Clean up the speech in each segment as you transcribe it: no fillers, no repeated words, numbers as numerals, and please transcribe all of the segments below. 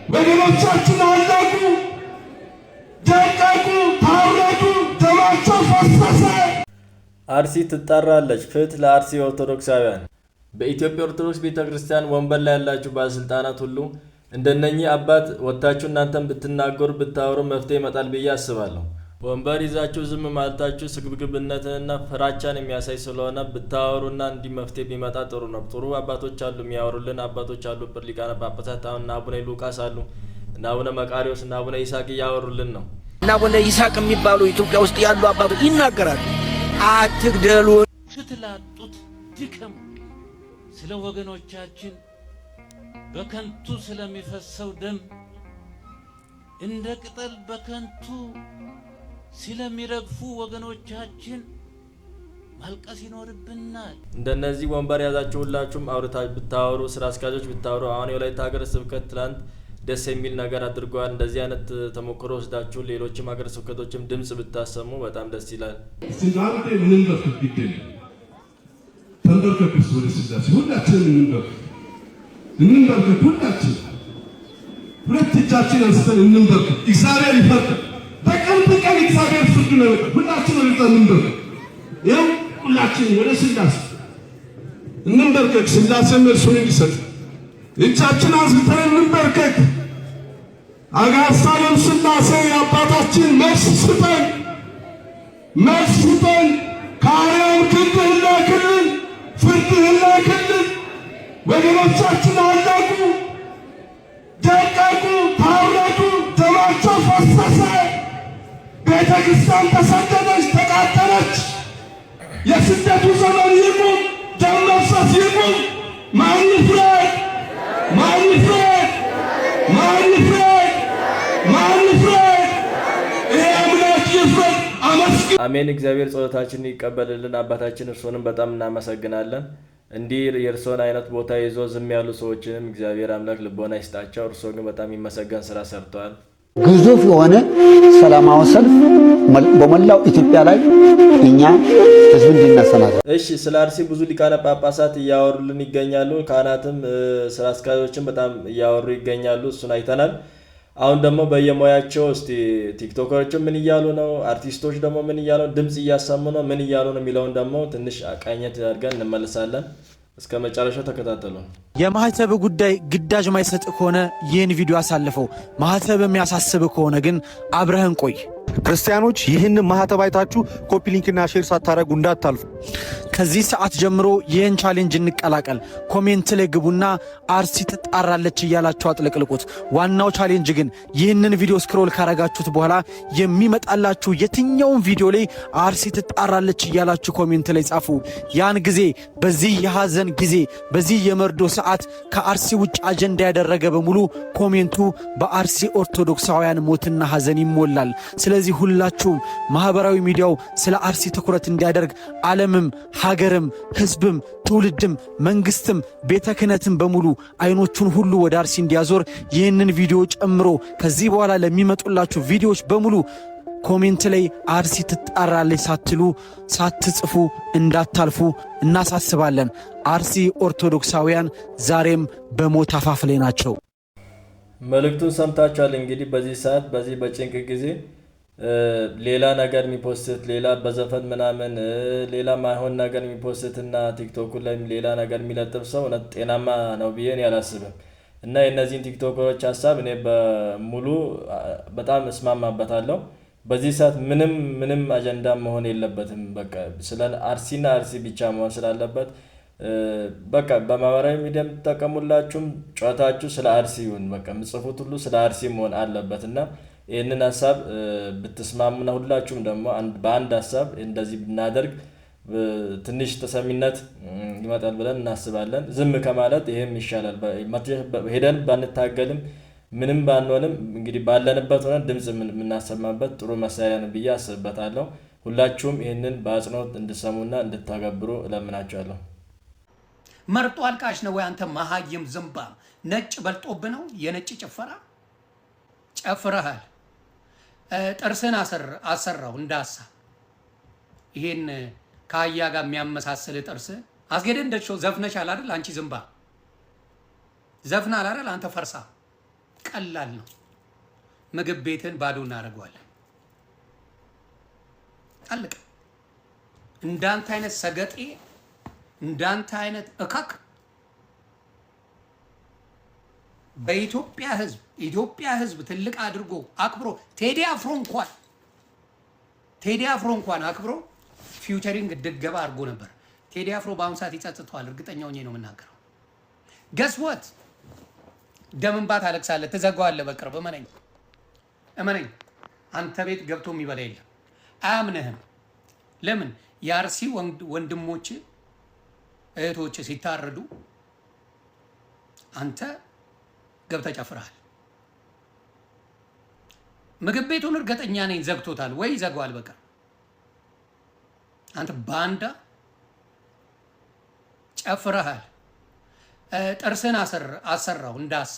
ወገኖቻችን አለቁ፣ ደቀቁ፣ ታረዱ፣ ደማቸው ፈሰሰ። አርሲ ትጣራለች። ፍትህ ለአርሲ ኦርቶዶክሳውያን። በኢትዮጵያ ኦርቶዶክስ ቤተክርስቲያን ወንበር ላይ ያላችሁ ባለስልጣናት ሁሉ እንደነኚህ አባት ወጣችሁ እናንተም ብትናገሩ ብታወሩ መፍትሄ ይመጣል ብዬ አስባለሁ። ወንበር ይዛችሁ ዝም ማለታችሁ ስግብግብነትንና ፍራቻን የሚያሳይ ስለሆነ ብታወሩና እንዲህ መፍትሄ ቢመጣ ጥሩ ነው። ጥሩ አባቶች አሉ፣ የሚያወሩልን አባቶች አሉ። ሊቃነ ጳጳሳት እና አቡነ ሉቃስ አሉ፣ እና አቡነ መቃሪዎስ እና አቡነ ይስሐቅ እያወሩልን ነው። እና አቡነ ይስሐቅ የሚባሉ ኢትዮጵያ ውስጥ ያሉ አባቶች ይናገራሉ። አትግደሉ፣ ስትላጡት ድከሙ፣ ስለ ወገኖቻችን በከንቱ ስለሚፈሰው ደም እንደ ቅጠል በከንቱ ስለሚረግፉ ወገኖቻችን ማልቀስ ይኖርብናል። እንደነዚህ ወንበር ያዛችሁ ሁላችሁም አውርታችሁ ብታወሩ፣ ስራ አስኪያጆች ብታወሩ። አሁን የወላይታ ሀገረ ስብከት ትላንት ደስ የሚል ነገር አድርጓል። እንደዚህ አይነት ተሞክሮ ወስዳችሁ ሌሎችም ሀገረ ስብከቶችም ድምጽ ብታሰሙ በጣም ደስ ይላል። ስናንተ ምንም በፍቅድ ተንበርከክስ ወደ ስላሴ ሁላችንም እንንበርከክ ሁላችን ሁለት እጃችን አንስተን እንንበርከክ። እግዚአብሔር ይፈርድ። በቀን በቀን እግዚአብሔር ፍርድ ነው። ሁላችን ወደ እንንበርከክ። ያው ሁላችን ወደ ስላሴ እንንበርከክ። ስላሴ መልሱን እንዲሰጥ እጃችን አንስተን እንንበርከክ። አጋሳለም ስላሴ አባታችን መልስ ስጠን፣ መልስ ስጠን። ካህን ክንድህን ላክልን፣ ፍርድህን ላክልን። ወገኖቻችን አለቁ፣ ደቀቁ፣ ታረዱ፣ ደማቸው ፈሰሰ። ቤተ ክርስቲያን ተሰደደች፣ ተቃጠለች። የስደቱ ዘመን ይቁም፣ ደም መፍሰስ ይቁም። ማን ይፍረድ? ማን ይፍረድ? ማን ይፍረድ? ማን ይፍረድ? ይሄ አምላክ ይፍረድ። አመስግን። አሜን። እግዚአብሔር ጸሎታችንን ይቀበልልን። አባታችን እርሶንም በጣም እናመሰግናለን። እንዲህ የእርሶን አይነት ቦታ ይዞ ዝም ያሉ ሰዎችንም እግዚአብሔር አምላክ ልቦና ይስጣቸው። እርሶ ግን በጣም የሚመሰገን ስራ ሰርተዋል። ግዙፍ የሆነ ሰላማዊ ሰልፍ በመላው ኢትዮጵያ ላይ እኛ ህዝብ እንዲነሳናል። እሺ፣ ስለ አርሲ ብዙ ሊቃነ ጳጳሳት እያወሩልን ይገኛሉ። ካህናትም ስራ አስኪያጆችም በጣም እያወሩ ይገኛሉ። እሱን አይተናል። አሁን ደግሞ በየሙያቸው እስቲ ቲክቶከሮችም ምን እያሉ ነው፣ አርቲስቶች ደግሞ ምን እያሉ ድምጽ እያሰሙ ነው፣ ምን እያሉ ነው የሚለውን ደግሞ ትንሽ አቃኘት አድርገን እንመለሳለን። እስከ መጨረሻው ተከታተሉ። የማህተብ ጉዳይ ግዳጅ ማይሰጥ ከሆነ ይህን ቪዲዮ አሳልፈው፣ ማህተብ የሚያሳስብ ከሆነ ግን አብረህን ቆይ። ክርስቲያኖች ይህን ማህተብ አይታችሁ ኮፒ ሊንክና ሼር ሳታረጉ እንዳታልፉ። ከዚህ ሰዓት ጀምሮ ይህን ቻሌንጅ እንቀላቀል። ኮሜንት ላይ ግቡና አርሲ ትጣራለች እያላችሁ አጥለቅልቁት። ዋናው ቻሌንጅ ግን ይህንን ቪዲዮ ስክሮል ካረጋችሁት በኋላ የሚመጣላችሁ የትኛውን ቪዲዮ ላይ አርሲ ትጣራለች እያላችሁ ኮሜንት ላይ ጻፉ። ያን ጊዜ በዚህ የሐዘን ጊዜ በዚህ የመርዶ ሰዓት ከአርሲ ውጭ አጀንዳ ያደረገ በሙሉ ኮሜንቱ በአርሲ ኦርቶዶክሳውያን ሞትና ሐዘን ይሞላል። ስለዚህ ሁላችሁም ማህበራዊ ሚዲያው ስለ አርሲ ትኩረት እንዲያደርግ ዓለምም ሀገርም ህዝብም ትውልድም መንግስትም ቤተ ክህነትም በሙሉ አይኖቹን ሁሉ ወደ አርሲ እንዲያዞር ይህንን ቪዲዮ ጨምሮ ከዚህ በኋላ ለሚመጡላችሁ ቪዲዮዎች በሙሉ ኮሜንት ላይ አርሲ ትጣራለች ሳትሉ ሳትጽፉ እንዳታልፉ እናሳስባለን። አርሲ ኦርቶዶክሳውያን ዛሬም በሞት አፋፍ ላይ ናቸው። መልእክቱን ሰምታችኋል። እንግዲህ በዚህ ሰዓት በዚህ በጭንቅ ጊዜ ሌላ ነገር የሚፖስት ሌላ በዘፈን ምናምን ሌላ ማይሆን ነገር የሚፖስትና ቲክቶክ ላይ ሌላ ነገር የሚለጥፍ ሰው እውነት ጤናማ ነው ብዬ እኔ አላስብም። እና የእነዚህን ቲክቶከሮች ሀሳብ እኔ በሙሉ በጣም እስማማበታለሁ። በዚህ ሰዓት ምንም አጀንዳ መሆን የለበትም። በቃ ስለ አርሲና አርሲ ብቻ መሆን ስላለበት በቃ በማህበራዊ ሚዲያ ተጠቀሙላችሁም ጨዋታችሁ ስለ አርሲ ይሁን። በቃ ምጽፉት ሁሉ ስለ አርሲ መሆን አለበትና ይህንን ሀሳብ ብትስማሙና ሁላችሁም ደግሞ በአንድ ሀሳብ እንደዚህ ብናደርግ ትንሽ ተሰሚነት ይመጣል ብለን እናስባለን። ዝም ከማለት ይሄም ይሻላል። ሄደን ባንታገልም ምንም ባንሆንም እንግዲህ ባለንበት ሆነን ድምጽ የምናሰማበት ጥሩ መሳሪያ ነው ብዬ አስብበታለሁ። ሁላችሁም ይህንን በአጽንኦት እንድሰሙና እንድታገብሩ እለምናችኋለሁ። መርጦ አልቃሽ ነው ወይ አንተ መሃይም ዝምባ? ነጭ በልጦብ ነው የነጭ ጭፈራ ጨፍረሃል። ጥርስን አሰራው እንዳሳ ይሄን ከአህያ ጋር የሚያመሳስል ጥርስ አስገደ እንደሾ ዘፍነሻል አይደል? አንቺ ዝምባ ዘፍናል አይደል? አንተ ፈርሳ ቀላል ነው። ምግብ ቤትን ባዶ እናደርገዋለን። አለቀ። እንዳንተ አይነት ሰገጤ፣ እንዳንተ አይነት እካክ በኢትዮጵያ ህዝብ ትልቅ አድርጎ አክብሮ ቴዲ አፍሮ እንኳን አክብሮ ፊውቸሪንግ ድገባ አድርጎ ነበር። ቴዲ አፍሮ በአሁኑ ሰዓት ይጸጽተዋል። እርግጠኛ ሆኜ ነው የምናገረው። ገስወት ደም እንባ ታለቅሳለህ፣ ትዘጋዋለህ በቅርብ እመነኝ። አንተ ቤት ገብቶ የሚበላ የለም። አያምንህም። ለምን? የአርሲ ወንድሞች እህቶች ሲታረዱ አንተ ገብተህ ጨፍረሃል። ምግብ ቤቱን እርግጠኛ ነኝ ዘግቶታል ወይ ይዘጋዋል በቅርብ። አንተ ባንዳ ጨፍረሃል። ጥርስን አሰራው እንዳሳ።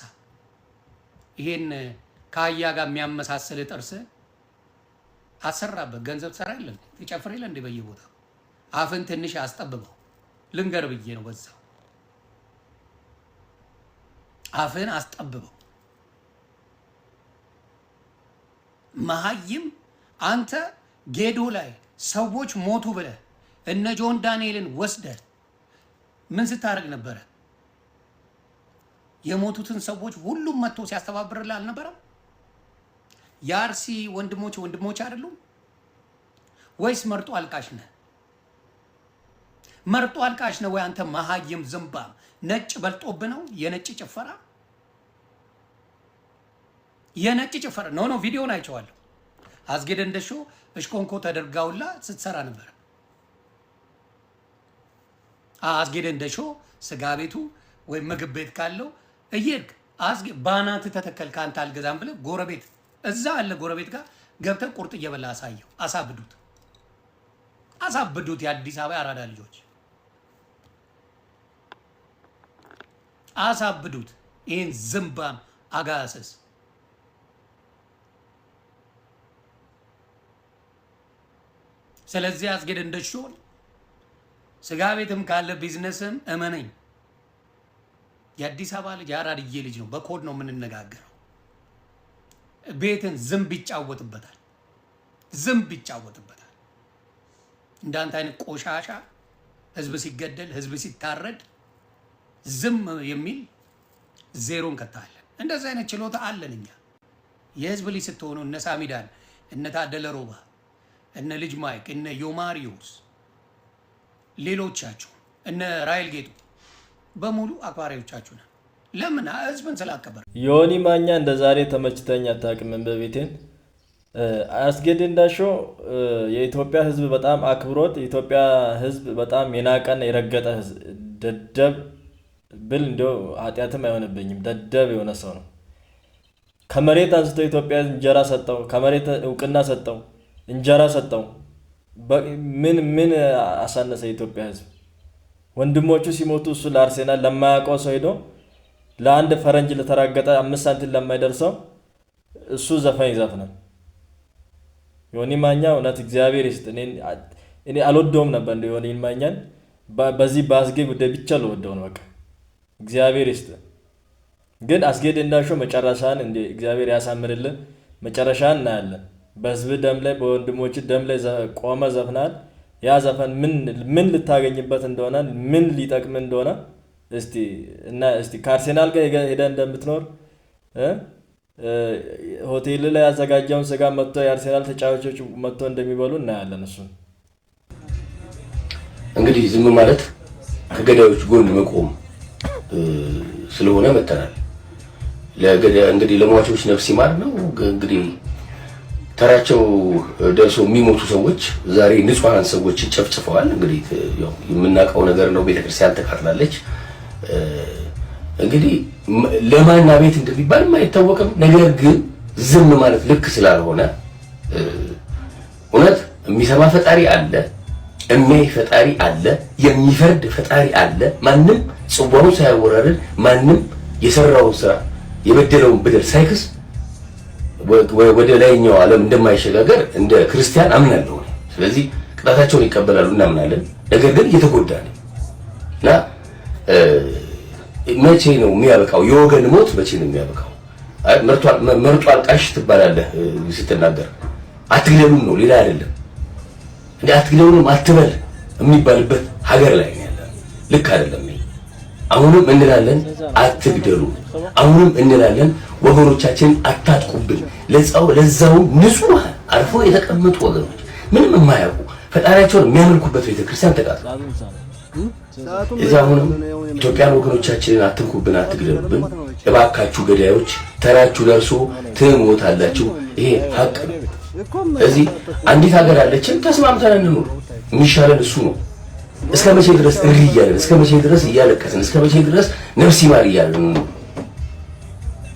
ይሄን ከአህያ ጋር የሚያመሳስል ጥርስ አሰራበት። ገንዘብ ሰራ የለን ትጨፍር የለ እንደ በየቦታው አፍን ትንሽ አስጠብበው። ልንገር ብዬ ነው በዛው አፍን አስጠብበው። መሀይም አንተ ጌዶ ላይ ሰዎች ሞቱ ብለህ እነ ጆን ዳንኤልን ወስደህ ምን ስታደርግ ነበረ? የሞቱትን ሰዎች ሁሉም መጥቶ ሲያስተባብርልህ አልነበረም? የአርሲ ወንድሞች አይደሉም ወይስ መርጦ አልቃሽ ነህ? መርጦ አልቃሽ ነው ወይ አንተ መሀይም ዝምባም? ነጭ በልጦብህ ነው የነጭ ጭፈራ ኖ ቪዲዮን አይቼዋለሁ። አስጌደ እንደሾ እሽኮንኮ ተደርጋውላ ስትሰራ ነበር። አስጌደ እንደሾ ስጋ ቤቱ ወይ ምግብ ቤት ካለው እየሄድክ ባናት ተተከል ካንተ አልገዛም ብለህ ጎረቤት እዛ አለ ጎረቤት ጋር ገብተህ ቁርጥ እየበላ አሳየው። አሳብዱት የአዲስ አበባ አራዳ ልጆች አሳብዱት። ይህን ዝምባም አጋሰስ ስለዚህ አስጌደ እንደሾን ስጋ ቤትም ካለ ቢዝነስም እመነኝ የአዲስ አበባ ልጅ አራድዬ ልጅ ነው። በኮድ ነው የምንነጋገረው። ቤትን ዝምብ ይጫወትበታል። እንዳንተ አይነት ቆሻሻ ህዝብ ሲገደል ህዝብ ሲታረድ ዝም የሚል ዜሮን ከታለን። እንደዚህ አይነት ችሎታ አለን እኛ። የህዝብ ልጅ ስትሆኑ እነ ሳሚዳን፣ እነ ታደለ ሮባ፣ እነ ልጅ ማይክ፣ እነ ዮማሪዮስ፣ ሌሎቻችሁ እነ ራይል ጌጡ በሙሉ አክባሪዎቻችሁ ነን። ለምን? ህዝብን ስላከበር። ዮኒ ማኛ እንደ ዛሬ ተመችተኛ አታውቅም። በቤቴን አስጌደ እንዳሾ የኢትዮጵያ ህዝብ በጣም አክብሮት፣ የኢትዮጵያ ህዝብ በጣም የናቀና የረገጠ ደደብ ብል እንደው ኃጢአትም አይሆንብኝም። ደደብ የሆነ ሰው ነው። ከመሬት አንስቶ ኢትዮጵያ እንጀራ ሰጠው፣ ከመሬት እውቅና ሰጠው፣ እንጀራ ሰጠው። ምን አሳነሰ የኢትዮጵያ ህዝብ? ወንድሞቹ ሲሞቱ እሱ ለአርሴናል ለማያውቀው ሰው ሄዶ ለአንድ ፈረንጅ ለተራገጠ 5 ሳንቲም ለማይደርሰው እሱ ዘፈን ይዘፍናል። ዮኒ ማኛ እውነት እግዚአብሔር ይስጥ። እኔ አልወደውም ነበር እንደ ዮኒ ማኛን በዚህ በአስጌ ጉዳይ ብቻ ልወደው ነው። በቃ እግዚአብሔር ይስጥ። ግን አስጌደ እንዳሾ መጨረሻን እንደ እግዚአብሔር ያሳምርልን። መጨረሻን እናያለን። በህዝብ ደም ላይ በወንድሞች ደም ላይ ቆመ ዘፍናል። ያ ዘፈን ምን ልታገኝበት እንደሆነ ምን ሊጠቅም እንደሆነ እስቲ ከአርሴናል ጋር ሄደ እንደምትኖር ሆቴል ላይ ያዘጋጀውን ስጋ መጥቶ የአርሴናል ተጫዋቾች መጥቶ እንደሚበሉ እናያለን። እሱ እንግዲህ ዝም ማለት ከገዳዮች ጎን መቆም ስለሆነ መተናል። እንግዲህ ለሟቾች ነፍስ ይማር ነው። እንግዲህ ተራቸው ደርሶ የሚሞቱ ሰዎች ዛሬ ንጹሃን ሰዎች ጨፍጭፈዋል። እንግዲህ ያው የምናውቀው ነገር ነው። ቤተክርስቲያን ተቃጥላለች። እንግዲህ ለማና ቤት እንደሚባል አይታወቅም። ነገር ግን ዝም ማለት ልክ ስላልሆነ እውነት የሚሰማ ፈጣሪ አለ፣ የሚያይ ፈጣሪ አለ፣ የሚፈርድ ፈጣሪ አለ። ማንም ጽዋውን ሳያወራርድ ማንም የሰራውን ስራ የበደለውን በደል ሳይክስ ወደ ላይኛው ዓለም እንደማይሸጋገር እንደ ክርስቲያን አምናለሁ። ስለዚህ ቅጣታቸውን ይቀበላሉ እናምናለን። ነገር ግን እየተጎዳ ነው እና መቼ ነው የሚያበቃው? የወገን ሞት መቼ ነው የሚያበቃው? መርጧል ቃሽ ትባላለህ ስትናገር። አትግደሉም ነው ሌላ አይደለም። እንዴ አትግደሉም አትበል የሚባልበት ሀገር ላይ ነው ያለው። ልክ አይደለም። አሁንም እንላለን አትግደሉ፣ አሁንም እንላለን ወገኖቻችን አታጥቁብን። ለዛው ንጹህ አርፎ የተቀመጡ ወገኖች ምንም የማያውቁ ፈጣሪያቸውን የሚያመልኩበት ቤተክርስቲያን ተቃጥሏል። እዛ አሁንም ኢትዮጵያን ወገኖቻችንን አትንኩብን፣ አትግደሉብን እባካችሁ ገዳዮች፣ ተራችሁ ደርሶ ትሞታላችሁ። ይሄ ሀቅ ነው። እዚህ አንዲት ሀገር አለችን፣ ተስማምተን እንኑር። የሚሻለን እሱ ነው። እስከ መቼ ድረስ እሪ እያለን፣ እስከ መቼ ድረስ እያለቀስን፣ እስከ መቼ ድረስ ነፍስ ይማር እያለን ነው?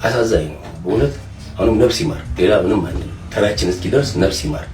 አሳዛኝ ነው በእውነት። አሁንም ነፍስ ይማር፣ ሌላ ምንም አይደለም። ተራችን እስኪደርስ ነፍስ ይማር።